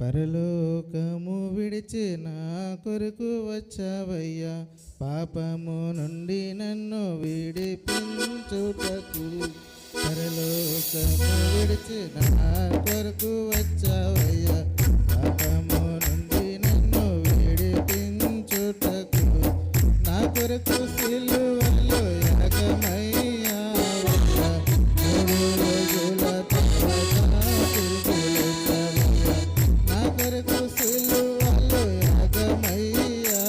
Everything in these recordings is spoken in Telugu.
పరలోకము విడిచి నా కొరకు వచ్చావయ్యా, పాపము నుండి నన్ను విడిపించుటకు. పరలోకము విడిచి నా కొరకు వచ్చావయ్యా, పాపము నుండి నన్ను విడిపించుటకు. నా కొరకు సిలువలో యాగమయ్యావయ్యా, 3 రోజుల తర్వాత తిరిగి లేచావయ్యా. నా కొరకు సిలువలో యాగమయ్యావయ్యా,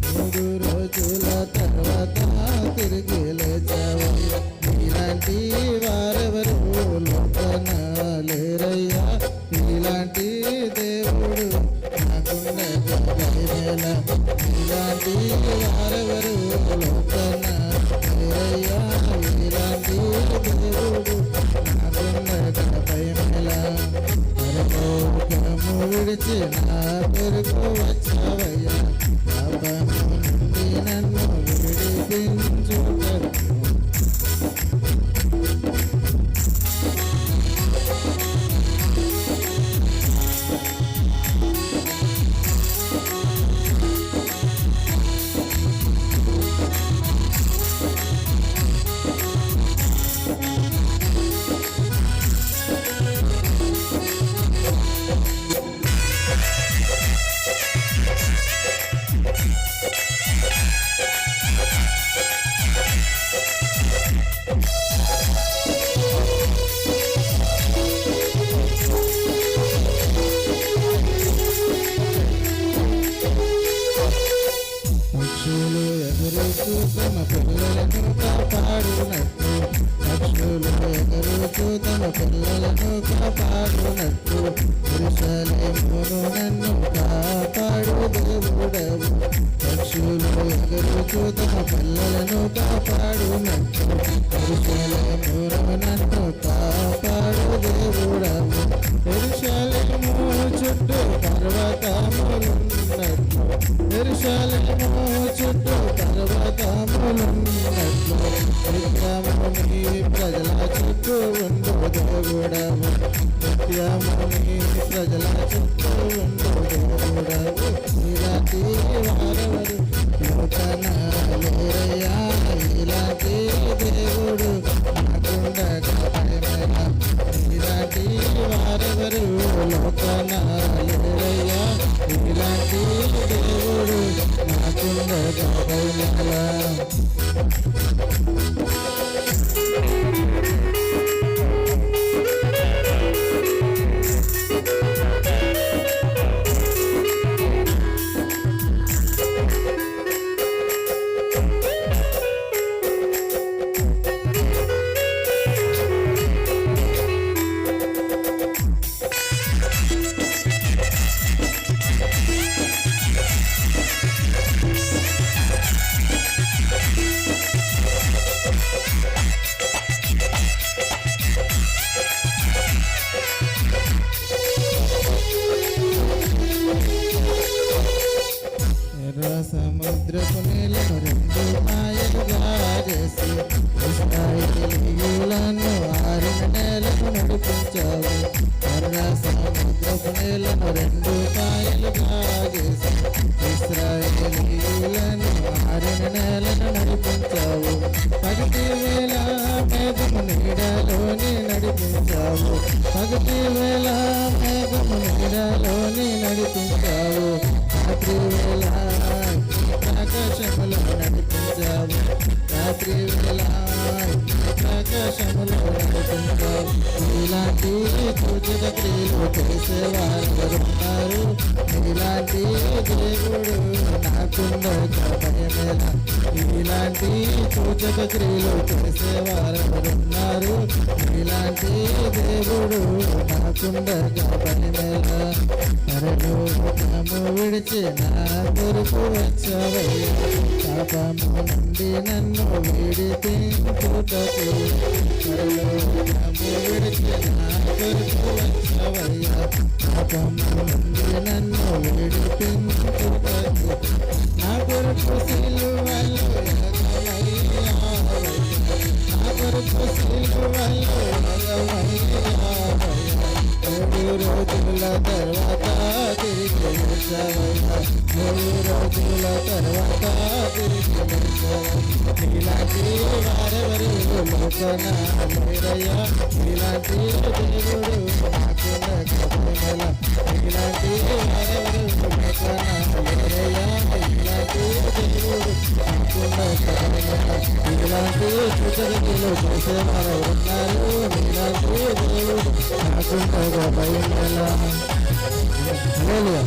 3 రోజుల తర్వాత తిరిగి లేచావయ్యా. ఇలాంటి వారెవరు లోకన లేరయ్యా, ఇలాంటి దేవుడు నాకుండగా భయమేలా. ఇలాంటి వారెవరు లోకన లేరయ్యా, ఇలాంటి దేవుడు నాకుండగా భయమేలా. పరలోకము విడిచి నా కొరకు వచ్చావయ్యా, పాపము నుండి నన్ను విడిపించుటకు. పక్షులు ఎగురుతూ తమ పిల్లలను కాపాడునట్టు, పక్షులు ఎగురుతూ తమ పిల్లలను కాపాడునట్టు, యెరూషలేమును నన్ను కాపాడు దేవుడవు. పక్షులు ఎగురుతూ తమ పిల్లలను కాపాడునట్టు, యెరూషలేమును నన్ను కాపాడు దేవుడవు. యెరూషలేము చుట్టూ పర్వతములున్నట్టు, యెరూషలేము చుట్టూ పర్వతములున్నట్లు, నిత్యము నీ ప్రజల చుట్టూ ఉండు దేవుడవు. నిత్యము నీ ప్రజల చుట్టూ ఉండు దేవుడవు. ఇలాంటి వారెవరు లోకన లేరయ్యా, ఇలాంటి దేవుడు నాకుండగా భయమేలా. ఇలాంటి వారెవరు లోకన లేరయ్యా, ఇలాంటి దేవుడు నాకుండగా భయమేలా. ఎర్ర సముద్రపు నీళ్లను 2 పాయలుగా చేసి, ఇశ్రాయేలీయులను ఆరిన నేలకు నడిపించావు. ఎర్ర సముద్రపు నీళ్లను 2 పాయలుగా చేసి, ఇశ్రాయేలీయులను ఆరిన నేలను నడిపించావు. పగటి వేళ మేఘము నీడలోని నడిపించావు, పగటి వేళ మేఘము నీడలోని నడిపించావు. రాత్రి వేళ ప్రకాశములో నడిపించావు, రాత్రి వేళ ప్రకాశములో నడిపించావు. ఇలాంటి సూచక క్రియలు చేసేవారెవరున్నారు, ఇలాంటి దేవుడు నాకుండగా భయమేలా. ఇలాంటి సూచక క్రియలు చేసేవారెవరున్నారు, ఇలాంటి దేవుడు నాకుండగా భయమేలా. పరలోకము విడిచి నా కొరకు వచ్చావయ్యా, పాపము నుండి నన్ను విడిపించుటకు. పరలోకము విడిచి నా కొరకు వచ్చావయ్యా, పాపము నుండి నన్ను విడిపించుటకు. నా కొరకు సిలువలో యాగమయ్యావయ్యా, నా కొరకు సిలువలో యాగమయ్యావయ్యా. రోజుల తర్వాత తిరిగి వచ్చావయ్యా 3 రోజుల తర్వాత తిరిగి వచ్చావయ్యా నీలాంటి వారెవరు లోకన లేరయ్యా నీలాంటి దేవుడు నాకున్న ప్రేమల నీలాంటి వారెవరు లోకన లేరయ్యా నీలాంటి దేవుడు నాకున్న ప్రేమల నీలాంటి సూచనలు చేసేవారు ఉన్నారు నీలాంటి దేవుడు నాకున్న ప్రేమల హల్లెలూయా